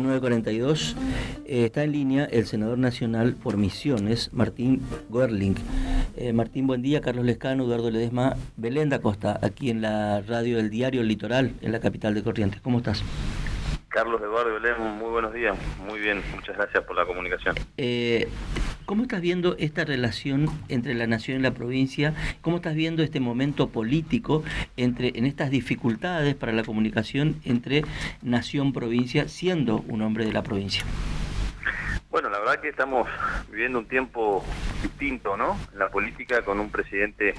9:42. Está en línea el senador nacional por Misiones, Martín Goerling. Martín, buen día. Carlos Lescano, Eduardo Ledesma, Belén da Costa, aquí en la radio del diario El Litoral, en la capital de Corrientes. ¿Cómo estás? Carlos, Eduardo, Belén, muy buenos días. Muy bien, muchas gracias por la comunicación. ¿Cómo estás viendo esta relación entre la nación y la provincia? ¿Cómo estás viendo este momento político en estas dificultades para la comunicación entre nación-provincia, siendo un hombre de la provincia? Bueno, la verdad que estamos viviendo un tiempo distinto, ¿no? En la política, con un presidente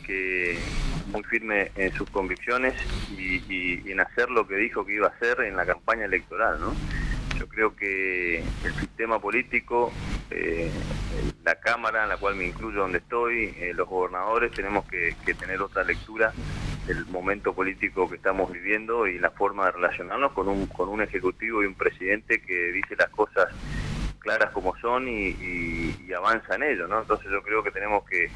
que muy firme en sus convicciones y en hacer lo que dijo que iba a hacer en la campaña electoral, ¿no? Yo creo que el sistema político, la Cámara, en la cual me incluyo donde estoy, los gobernadores, tenemos que tener otra lectura del momento político que estamos viviendo y la forma de relacionarnos con un ejecutivo y un presidente que dice las cosas claras como son y avanza en ello, ¿no? Entonces yo creo que tenemos que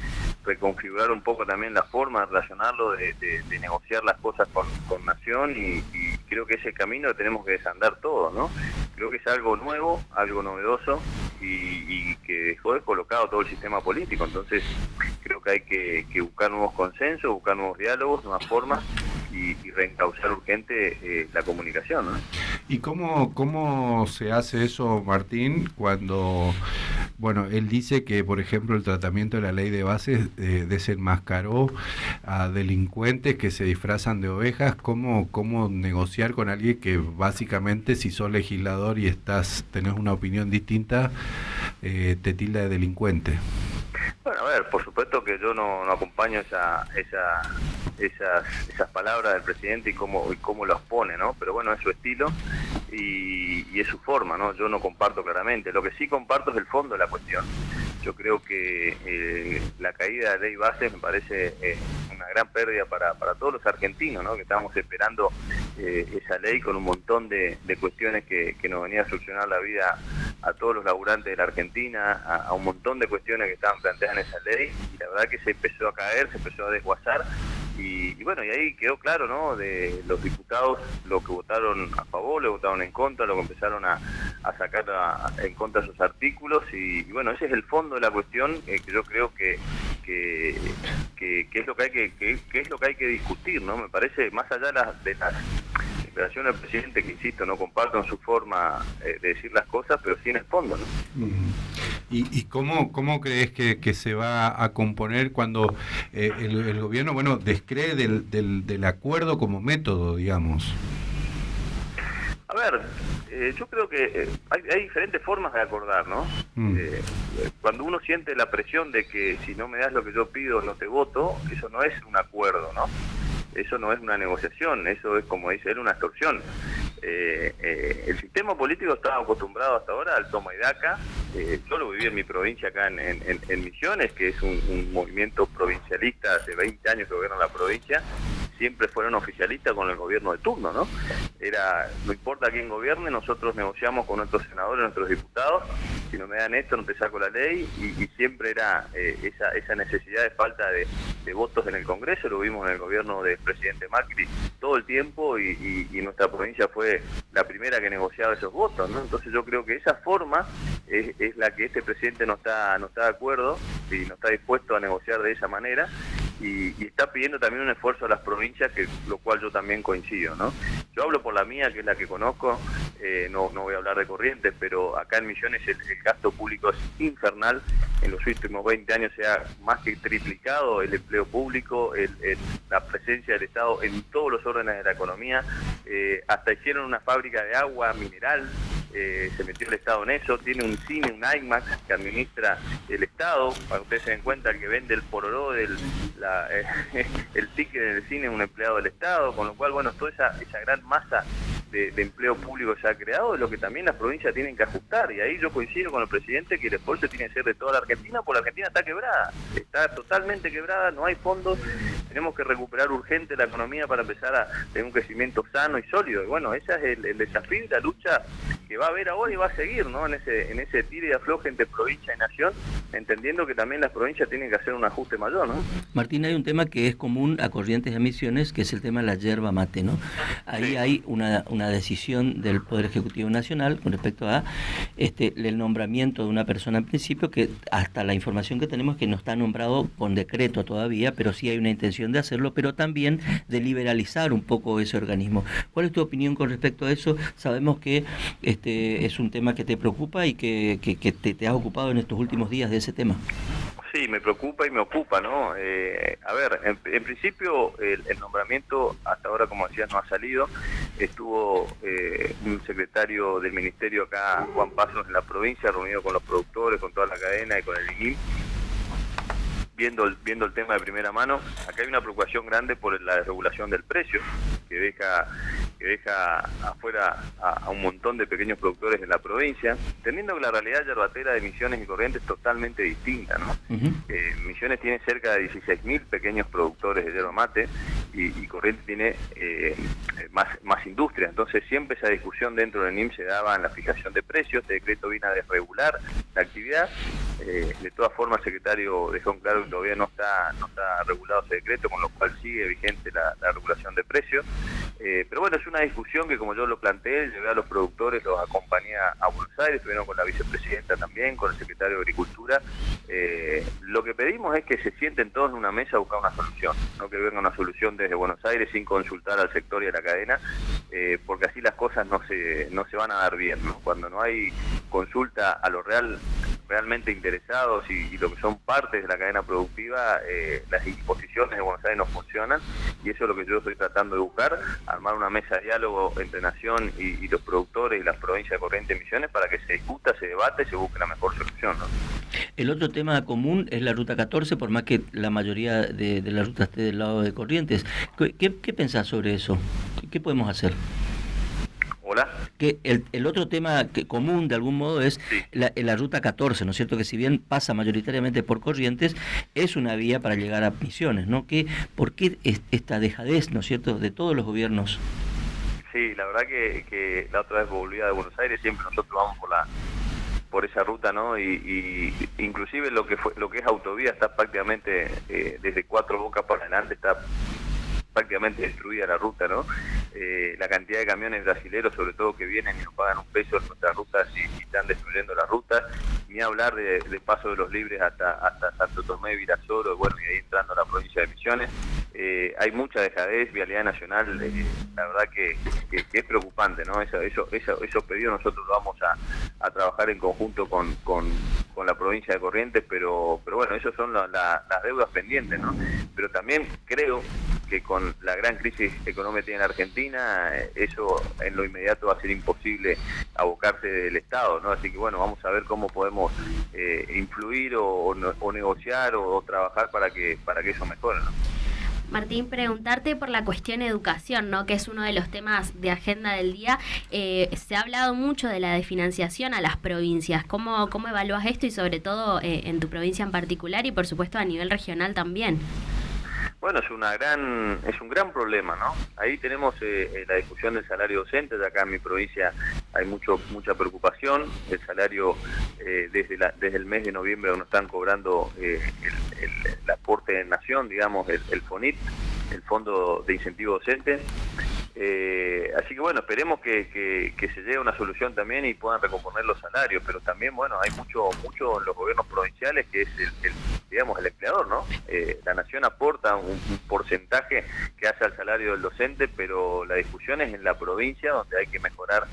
reconfigurar un poco también la forma de relacionarlo, de negociar las cosas con Nación y creo que ese camino tenemos que desandar todo, ¿no? Creo que es algo nuevo, algo novedoso y que dejó descolocado todo el sistema político. Entonces creo que hay que buscar nuevos consensos, buscar nuevos diálogos, nuevas formas y reencauzar urgente la comunicación, ¿no? ¿Y cómo se hace eso, Martín, cuando, bueno, él dice que, por ejemplo, el tratamiento de la ley de bases desenmascaró a delincuentes que se disfrazan de ovejas? ¿Cómo negociar con alguien que básicamente, si sos legislador y tenés una opinión distinta, te tilda de delincuente? Bueno, a ver, por supuesto que yo no acompaño esas palabras del presidente y cómo las pone, ¿no? Pero bueno, es su estilo y es su forma, ¿no? Yo no comparto claramente. Lo que sí comparto es el fondo de la cuestión. Yo creo que la caída de la ley base me parece una gran pérdida para todos los argentinos, ¿no? Que estábamos esperando esa ley con un montón de cuestiones que nos venía a solucionar la vida a todos los laburantes de la Argentina, a un montón de cuestiones que estaban planteadas en esa ley, y la verdad que se empezó a caer, se empezó a desguazar, y bueno, y ahí quedó claro, ¿no? De los diputados, lo que votaron a favor, lo que votaron en contra, lo que empezaron a sacar en contra sus artículos, y bueno, ese es el fondo de la cuestión, que yo creo que es lo que hay que discutir, ¿no? Me parece, más allá de las declaraciones del presidente, que insisto, no comparto en su forma de decir las cosas, pero sí en el fondo, ¿no? ¿Y cómo crees que se va a componer cuando el gobierno, bueno, descree del acuerdo como método, digamos? A ver, yo creo que hay diferentes formas de acordar, ¿no? Cuando uno siente la presión de que si no me das lo que yo pido, no te voto, eso no es un acuerdo, ¿no? Eso no es una negociación, eso es, como dice él, una extorsión. El sistema político estaba acostumbrado hasta ahora al toma y daca. Yo lo viví en mi provincia, acá en Misiones, que es un movimiento provincialista, hace 20 años que gobierna la provincia. Siempre fueron oficialistas con el gobierno de turno, ¿no? No importa quién gobierne, nosotros negociamos con nuestros senadores, nuestros diputados, si no me dan esto no te saco la ley, y siempre era esa necesidad de falta de votos en el Congreso. Lo vimos en el gobierno del presidente Macri todo el tiempo y nuestra provincia fue la primera que negociaba esos votos, ¿no? Entonces yo creo que esa forma es la que este presidente no está de acuerdo y no está dispuesto a negociar de esa manera. Y está pidiendo también un esfuerzo a las provincias, lo cual yo también coincido, ¿no? Yo hablo por la mía, que es la que conozco, no voy a hablar de Corrientes, pero acá en Misiones el gasto público es infernal. En los últimos 20 años se ha más que triplicado el empleo público, la presencia del Estado en todos los órdenes de la economía. Hasta hicieron una fábrica de agua mineral, se metió el Estado en eso. Tiene un cine, un IMAX, que administra el Estado. Para que ustedes se den cuenta, el que vende el pororó el ticket del cine es un empleado del Estado, con lo cual, bueno, toda esa gran masa de empleo público se ha creado, es lo que también las provincias tienen que ajustar, y ahí yo coincido con el presidente que el esfuerzo tiene que ser de toda la Argentina, porque la Argentina está quebrada, está totalmente quebrada, no hay fondos, tenemos que recuperar urgente la economía para empezar a tener un crecimiento sano y sólido, y bueno, ese es el desafío y la lucha va a haber ahora y va a seguir, ¿no? En ese tire y afloje entre provincia y nación, entendiendo que también las provincias tienen que hacer un ajuste mayor, ¿no? Martín, hay un tema que es común a Corrientes y a Misiones, que es el tema de la yerba mate, ¿no? Ahí hay una decisión del Poder Ejecutivo Nacional con respecto a el nombramiento de una persona en principio, que hasta la información que tenemos es que no está nombrado con decreto todavía, pero sí hay una intención de hacerlo, pero también de liberalizar un poco ese organismo. ¿Cuál es tu opinión con respecto a eso? Sabemos que es un tema que te preocupa y que te has ocupado en estos últimos días de ese tema. Sí, me preocupa y me ocupa, ¿no? A ver, en principio el nombramiento hasta ahora, como decías, no ha salido. Estuvo un secretario del ministerio acá, Juan Pasos, en la provincia, reunido con los productores, con toda la cadena y con el INIM, viendo el tema de primera mano. Acá hay una preocupación grande por la desregulación del precio, que deja afuera a un montón de pequeños productores en la provincia, teniendo que la realidad yerbatera de Misiones y Corrientes es totalmente distinta, ¿no? Misiones tiene cerca de 16.000 pequeños productores de yerba mate y Corrientes tiene más industria. Entonces siempre esa discusión dentro del NIM se daba en la fijación de precios. Este decreto viene a desregular la actividad. De todas formas, el secretario dejó en claro que todavía no está regulado ese decreto, con lo cual sigue vigente la regulación de precios. Pero bueno, es una discusión que, como yo lo planteé, llevé a los productores, los acompañé a Buenos Aires, estuvieron con la vicepresidenta también, con el secretario de Agricultura. Lo que pedimos es que se sienten todos en una mesa a buscar una solución, no que venga una solución desde Buenos Aires sin consultar al sector y a la cadena, porque así las cosas no se van a dar bien, ¿no? Cuando no hay consulta a lo realmente interesados y lo que son partes de la cadena productiva, las imposiciones de Buenos Aires no funcionan, y eso es lo que yo estoy tratando de buscar, armar una mesa de diálogo entre Nación y los productores y las provincias de Corrientes y Misiones para que se discuta, se debate y se busque la mejor solución, ¿no? El otro tema común es la Ruta 14, por más que la mayoría de la ruta esté del lado de Corrientes. ¿Qué pensás sobre eso? ¿Qué podemos hacer? Hola. Que el otro tema común de algún modo es sí. la Ruta 14, ¿no es cierto? Que si bien pasa mayoritariamente por Corrientes, es una vía para llegar a Misiones, ¿no? ¿Por qué esta dejadez, ¿no es cierto?, de todos los gobiernos? Sí, la verdad que la otra vez volvía de Buenos Aires, siempre nosotros vamos por esa ruta, ¿no? Y inclusive lo que es autovía está prácticamente desde Cuatro Bocas para adelante está prácticamente destruida la ruta, ¿no? La cantidad de camiones brasileros, sobre todo, que vienen y nos pagan un peso en nuestras rutas y están destruyendo la ruta, ni hablar de Paso de los Libres hasta Santo Tomé, Virasoro, bueno, y ahí entrando a la provincia de Misiones. Hay mucha dejadez, vialidad nacional, la verdad que es preocupante, ¿no? Esos pedidos nosotros lo vamos a trabajar en conjunto con la provincia de Corrientes, pero bueno, esas son las deudas pendientes, ¿no? Pero también creo que con la gran crisis económica que tiene en Argentina, eso en lo inmediato va a ser imposible abocarse del Estado, ¿no? Así que bueno, vamos a ver cómo podemos influir o negociar o trabajar para que eso mejore, ¿no? Martín, preguntarte por la cuestión educación, ¿no?, que es uno de los temas de agenda del día. Se ha hablado mucho de la desfinanciación a las provincias. ¿Cómo evalúas esto y sobre todo en tu provincia en particular y por supuesto a nivel regional también? Bueno, es un gran problema, ¿no? Ahí tenemos la discusión del salario docente. De acá en mi provincia hay mucha preocupación. El salario desde el mes de noviembre nos están cobrando el aporte de Nación, digamos, el FONIT, el Fondo de Incentivo Docente. Así que bueno, esperemos que se llegue a una solución también y puedan recomponer los salarios, pero también, bueno, hay mucho en los gobiernos provinciales que es el empleador, ¿no? La Nación aporta un porcentaje que hace al salario del docente, pero la discusión es en la provincia donde hay que mejorar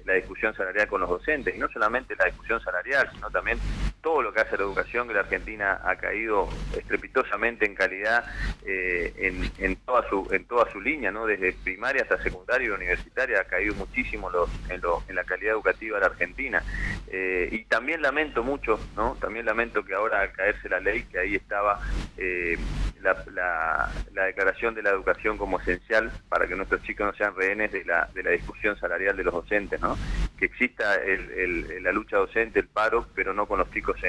la discusión salarial con los docentes, y no solamente la discusión salarial, sino también todo lo que hace la educación, que la Argentina ha caído estrepitosamente en calidad en toda su línea, ¿no? Desde primaria hasta secundaria y universitaria ha caído muchísimo en la calidad educativa de la Argentina. Y también lamento mucho, ¿no? También lamento que ahora, al caerse la ley, que ahí estaba la declaración de la educación como esencial para que nuestros chicos no sean rehenes de la discusión salarial de los docentes, ¿no? Que exista la lucha docente, el paro, pero no con los chicos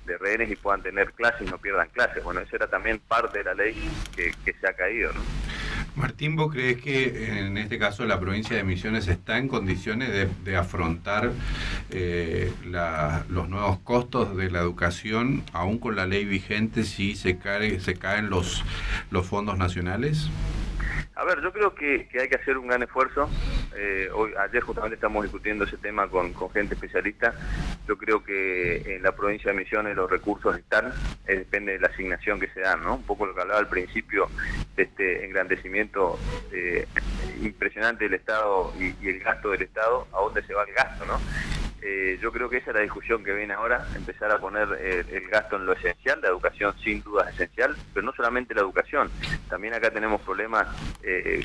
de rehenes y puedan tener clases y no pierdan clases. Bueno, eso era también parte de la ley que se ha caído, ¿no? Martín, ¿vos creés que en este caso la provincia de Misiones está en condiciones de afrontar los nuevos costos de la educación, aún con la ley vigente, si se caen los fondos nacionales? A ver, yo creo que hay que hacer un gran esfuerzo. Ayer justamente estamos discutiendo ese tema con gente especialista. Yo creo que en la provincia de Misiones los recursos están, depende de la asignación que se dan, ¿no? Un poco lo que hablaba al principio de este engrandecimiento impresionante del Estado y el gasto del Estado, a dónde se va el gasto, ¿no? Yo creo que esa es la discusión que viene ahora, empezar a poner el gasto en lo esencial. La educación sin duda es esencial, pero no solamente la educación, también acá tenemos problemas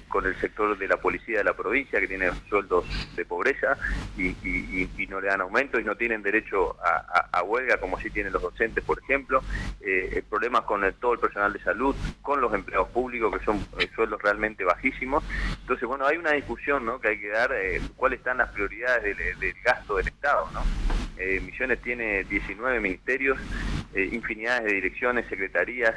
con el sector de la policía de la provincia, que tiene sueldos de pobreza y no le dan aumento y no tienen derecho a huelga como sí tienen los docentes, por ejemplo. Problemas con todo el personal de salud, con los empleados públicos, que son sueldos realmente bajísimos. Entonces, bueno, hay una discusión, ¿no?, que hay que dar, cuáles están las prioridades del gasto del Estado, ¿no? Misiones tiene 19 ministerios, infinidades de direcciones, secretarías,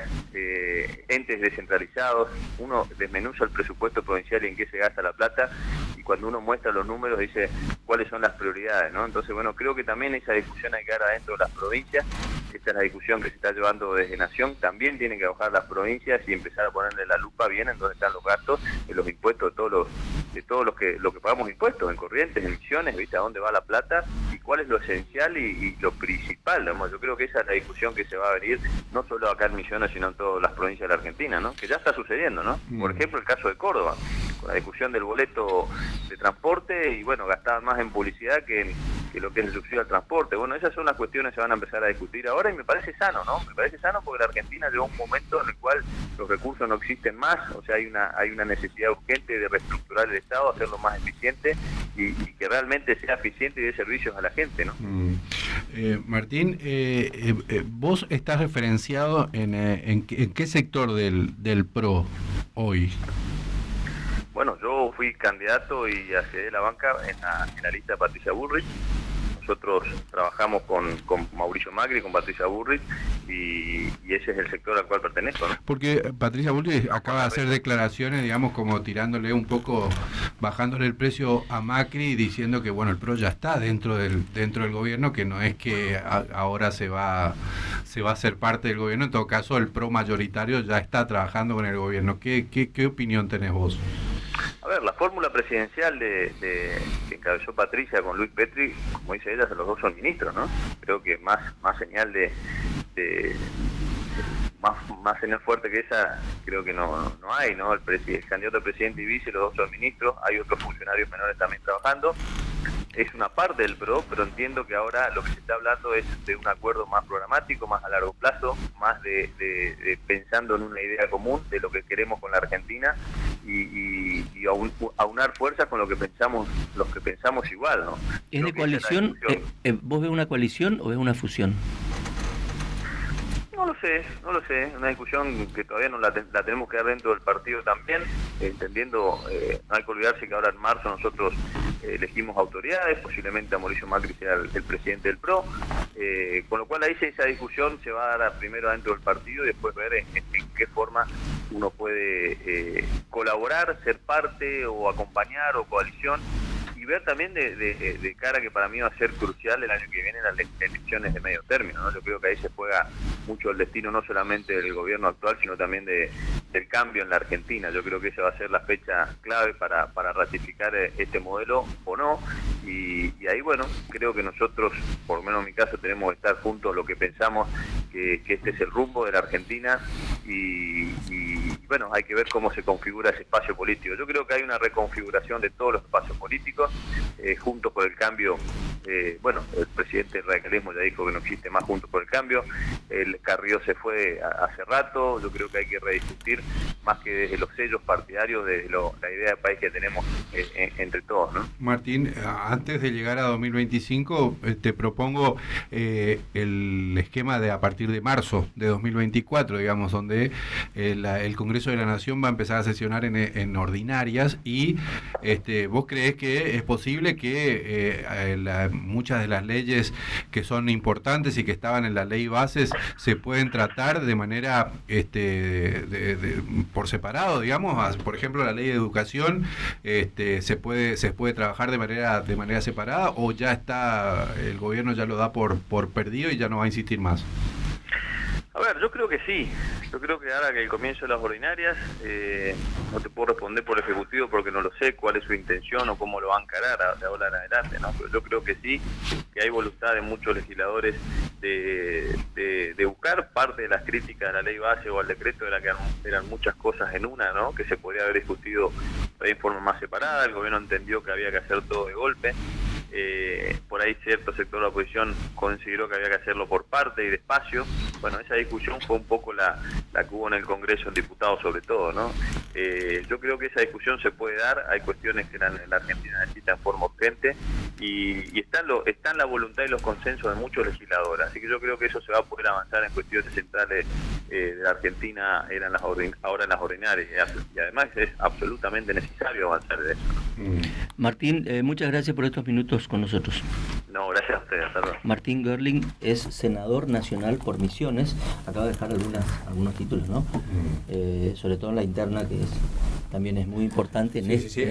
entes descentralizados. Uno desmenuza el presupuesto provincial y en qué se gasta la plata, y cuando uno muestra los números dice cuáles son las prioridades, ¿no? Entonces, bueno, creo que también esa discusión hay que dar adentro de las provincias. Esta es la discusión que se está llevando desde Nación. También tienen que bajar las provincias y empezar a ponerle la lupa bien en dónde están los gastos, en los impuestos de todos los que pagamos impuestos, en Corrientes, en Misiones, ¿viste? A dónde va la plata y cuál es lo esencial y lo principal, ¿no? Yo creo que esa es la discusión que se va a venir, no solo acá en Misiones, sino en todas las provincias de la Argentina, ¿no? Que ya está sucediendo, ¿no? Por ejemplo, el caso de Córdoba, con la discusión del boleto de transporte, y bueno, gastaban más en publicidad que lo que es el subsidio al transporte. Bueno, esas son las cuestiones que se van a empezar a discutir ahora, y me parece sano, ¿no? Me parece sano porque la Argentina llegó a un momento en el cual los recursos no existen más, o sea, hay una necesidad urgente de reestructurar el Estado, hacerlo más eficiente y que realmente sea eficiente y dé servicios a la gente, ¿no? Martín, vos estás referenciado en qué sector del PRO hoy. Bueno, yo fui candidato y accedí a la banca en la lista de Patricia Bullrich. Nosotros trabajamos con Mauricio Macri, con Patricia Bullrich, y ese es el sector al cual pertenezco, ¿no? Porque Patricia Bullrich acaba de hacer declaraciones, digamos, como tirándole un poco, bajándole el precio a Macri, diciendo que, bueno, el PRO ya está dentro del gobierno, que no es que ahora se va a ser parte del gobierno. En todo caso, el PRO mayoritario ya está trabajando con el gobierno. ¿Qué opinión tenés vos? A ver, la fórmula presidencial que encabezó Patricia con Luis Petri, como dice ella, los dos son ministros, ¿no? Creo que más señal más señal fuerte que esa creo que no hay, ¿no? El candidato a presidente y vice, los dos son ministros, hay otros funcionarios menores también trabajando. Es una parte del PRO, pero entiendo que ahora lo que se está hablando es de un acuerdo más programático, más a largo plazo, más de pensando en una idea común de lo que queremos con la Argentina y aunar fuerzas con los que pensamos igual, ¿no? ¿Es de coalición? ¿Vos ves una coalición o ves una fusión? No lo sé, una discusión que todavía no la tenemos que dar dentro del partido también, entendiendo, no hay que olvidarse que ahora en marzo nosotros elegimos autoridades, posiblemente a Mauricio Macri sea el presidente del PRO, con lo cual ahí esa discusión se va a dar primero dentro del partido y después ver en qué forma uno puede colaborar, ser parte o acompañar o coalición, y ver también de cara que para mí va a ser crucial el año que viene las elecciones de medio término, ¿no? Yo creo que ahí se juega mucho el destino no solamente del gobierno actual, sino también del cambio en la Argentina. Yo creo que esa va a ser la fecha clave para ratificar este modelo o no, y ahí, bueno, creo que nosotros, por lo menos en mi caso, tenemos que estar juntos lo que pensamos que este es el rumbo de la Argentina, y bueno, hay que ver cómo se configura ese espacio político. Yo creo que hay una reconfiguración de todos los espacios políticos, Juntos por el Cambio, bueno, el presidente del radicalismo ya dijo que no existe más Juntos por el Cambio, el Carrió se fue hace rato. Yo creo que hay que rediscutir más que desde los sellos partidarios, desde la idea de país que tenemos entre todos, ¿no? Martín, antes de llegar a 2025, te propongo el esquema de a partir de marzo de 2024, digamos, donde el Congreso de la Nación va a empezar a sesionar en ordinarias, y ¿vos creés que es posible que muchas de las leyes que son importantes y que estaban en la ley bases se pueden tratar de manera por separado, digamos? Por ejemplo, la ley de educación, se puede trabajar de manera separada, o ya está, el gobierno ya lo da por perdido y ya no va a insistir más. A ver, yo creo que sí. Yo creo que ahora que el comienzo de las ordinarias, no te puedo responder por el Ejecutivo porque no lo sé cuál es su intención o cómo lo va a encarar de ahora en adelante, ¿no? Pero yo creo que sí, que hay voluntad de muchos legisladores de buscar parte de las críticas a la ley base o al decreto, de la que eran muchas cosas en una, ¿no? Que se podría haber discutido de forma más separada. El gobierno entendió que había que hacer todo de golpe. Por ahí cierto sector de la oposición consideró que había que hacerlo por parte y despacio. Bueno, esa discusión fue un poco la que hubo en el Congreso, en diputados sobre todo, ¿no? Yo creo que esa discusión se puede dar. Hay cuestiones que la Argentina necesita en forma urgente y está en la voluntad y los consensos de muchos legisladores, así que yo creo que eso se va a poder avanzar en cuestiones centrales de la Argentina ahora en las ordinarias, y además es absolutamente necesario avanzar en eso. Martín, muchas gracias por estos minutos con nosotros. No, gracias a ustedes. Hasta luego. Martín Görling es senador nacional por Misiones. Acaba de dejar algunos títulos, ¿no? Sobre todo en la interna, que también es muy importante. Sí.